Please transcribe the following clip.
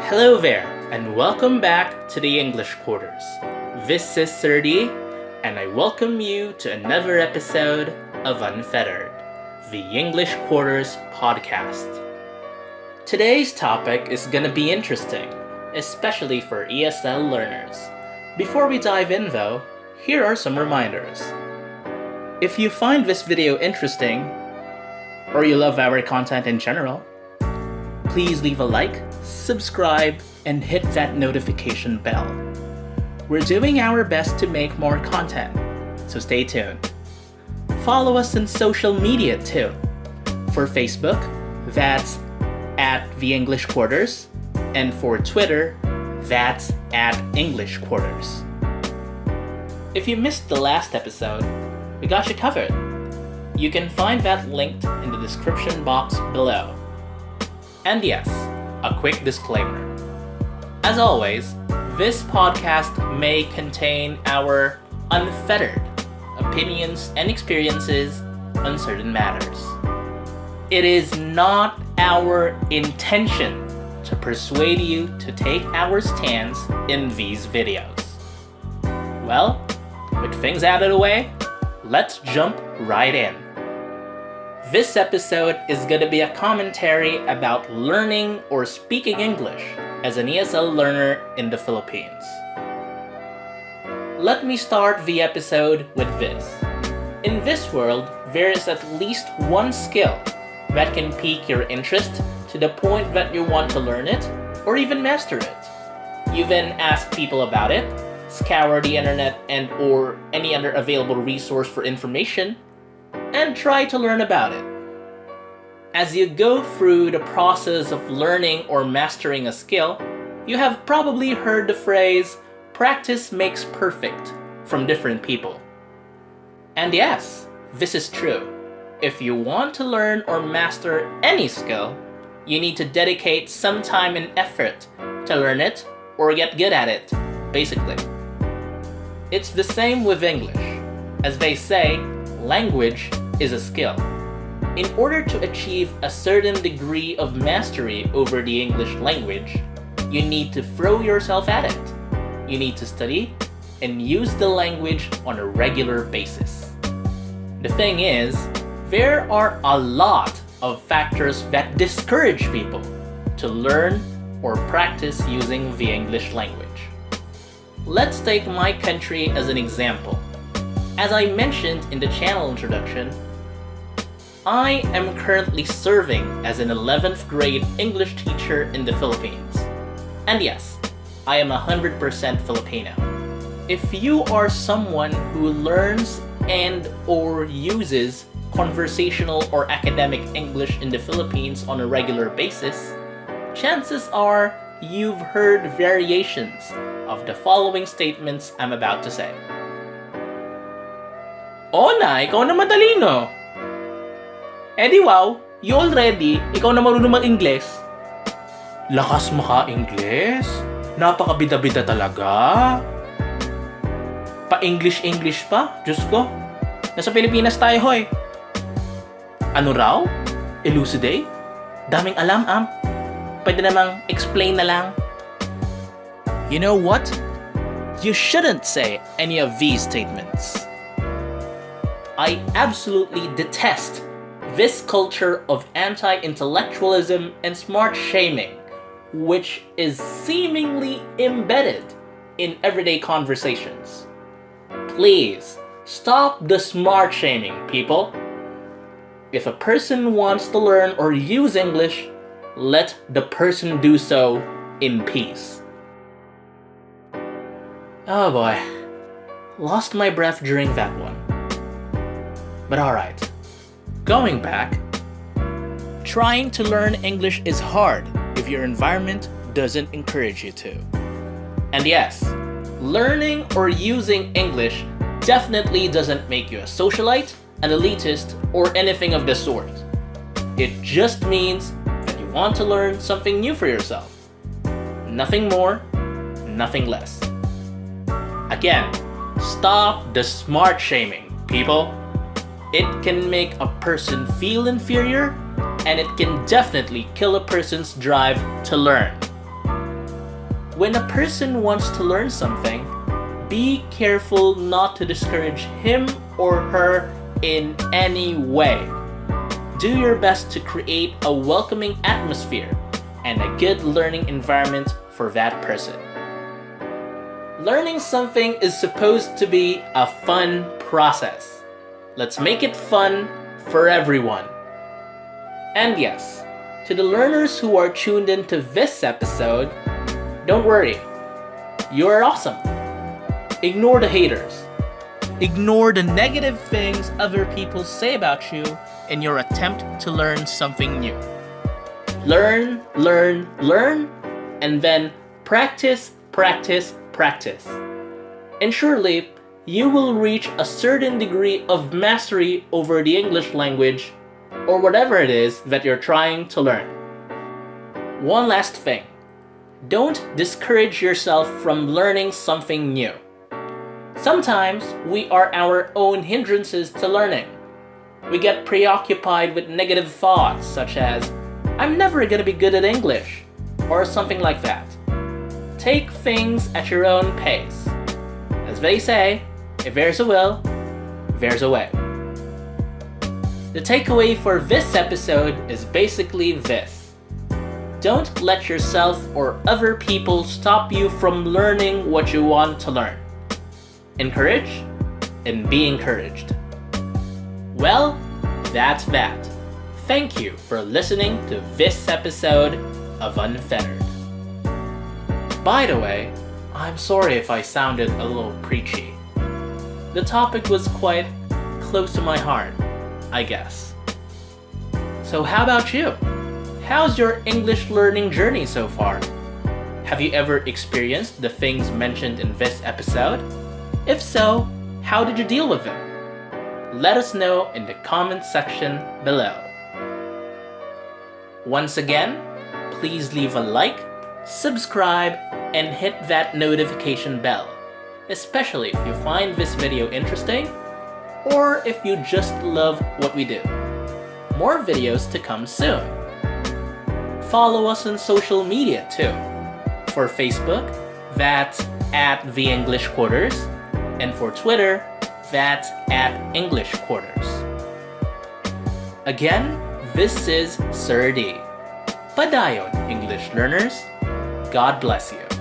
Hello there, and welcome back to the English Quarters. This is Serdi, and I welcome you to another episode of Unfettered, the English Quarters podcast. Today's topic is gonna be interesting, especially for ESL learners. Before we dive in though, here are some reminders. If you find this video interesting, or you love our content in general, please leave a like, subscribe, and hit that notification bell. We're doing our best to make more content, so stay tuned. Follow us on social media too. For Facebook, that's at The English Quarters, and for Twitter, that's at English Quarters. If you missed the last episode, we got you covered. You can find that linked in the description box below. And yes, a quick disclaimer. As always, this podcast may contain our unfettered opinions and experiences on certain matters. It is not our intention to persuade you to take our stance in these videos. Well, with things out of the way, let's jump right in. This episode is going to be a commentary about learning or speaking English as an ESL learner in the Philippines. Let me start the episode with this. In this world, there is at least one skill that can pique your interest to the point that you want to learn it or even master it. You then ask people about it, scour the internet and or any other available resource for information, and try to learn about it. As you go through the process of learning or mastering a skill, you have probably heard the phrase, practice makes perfect, from different people. And yes, this is true. If you want to learn or master any skill, you need to dedicate some time and effort to learn it or get good at it, basically. It's the same with English. As they say, language is a skill. In order to achieve a certain degree of mastery over the English language, you need to throw yourself at it. You need to study and use the language on a regular basis. The thing is, there are a lot of factors that discourage people to learn or practice using the English language. Let's take my country as an example. As I mentioned in the channel introduction, I am currently serving as an 11th grade English teacher in the Philippines. And yes, I am 100% Filipino. If you are someone who learns and or uses conversational or academic English in the Philippines on a regular basis, chances are you've heard variations of the following statements I'm about to say. Oh na, ikaw na matalino. Eh di wow, you already, ikaw na marunong mag-Ingles. Lakas maka-Ingles? Napakabida-bida talaga. Pa-English pa? Diyos ko. Nasa Pilipinas tayo, hoy. Ano raw? Elucidate? Daming alam, Pwede namang explain na lang. You know what? You shouldn't say any of these statements. I absolutely detest this culture of anti-intellectualism and smart shaming, which is seemingly embedded in everyday conversations. Please, stop the smart shaming, people. If a person wants to learn or use English, let the person do so in peace. Oh boy, lost my breath during that one. But alright, going back, trying to learn English is hard if your environment doesn't encourage you to. And yes, learning or using English definitely doesn't make you a socialite, an elitist, or anything of the sort. It just means that you want to learn something new for yourself. Nothing more, nothing less. Again, stop the smart shaming, people. It can make a person feel inferior, and it can definitely kill a person's drive to learn. When a person wants to learn something, be careful not to discourage him or her in any way. Do your best to create a welcoming atmosphere and a good learning environment for that person. Learning something is supposed to be a fun process. Let's make it fun for everyone. And yes, to the learners who are tuned into this episode, don't worry, you are awesome. Ignore the haters. Ignore the negative things other people say about you in your attempt to learn something new. Learn, learn, learn, and then practice, practice, practice. And surely, you will reach a certain degree of mastery over the English language or whatever it is that you're trying to learn. One last thing. Don't discourage yourself from learning something new. Sometimes we are our own hindrances to learning. We get preoccupied with negative thoughts such as, I'm never gonna be good at English, or something like that. Take things at your own pace. As they say, if there's a will, there's a way. The takeaway for this episode is basically this. Don't let yourself or other people stop you from learning what you want to learn. Encourage and be encouraged. Well, that's that. Thank you for listening to this episode of Unfettered. By the way, I'm sorry if I sounded a little preachy. The topic was quite close to my heart, I guess. So how about you? How's your English learning journey so far? Have you ever experienced the things mentioned in this episode? If so, how did you deal with them? Let us know in the comment section below. Once again, please leave a like, subscribe, and hit that notification bell, especially if you find this video interesting or if you just love what we do. More videos to come soon. Follow us on social media too. For Facebook, that's at The English Quarters, and for Twitter, that's at English Quarters. Again, this is Sir D. Padayon, English learners. God bless you.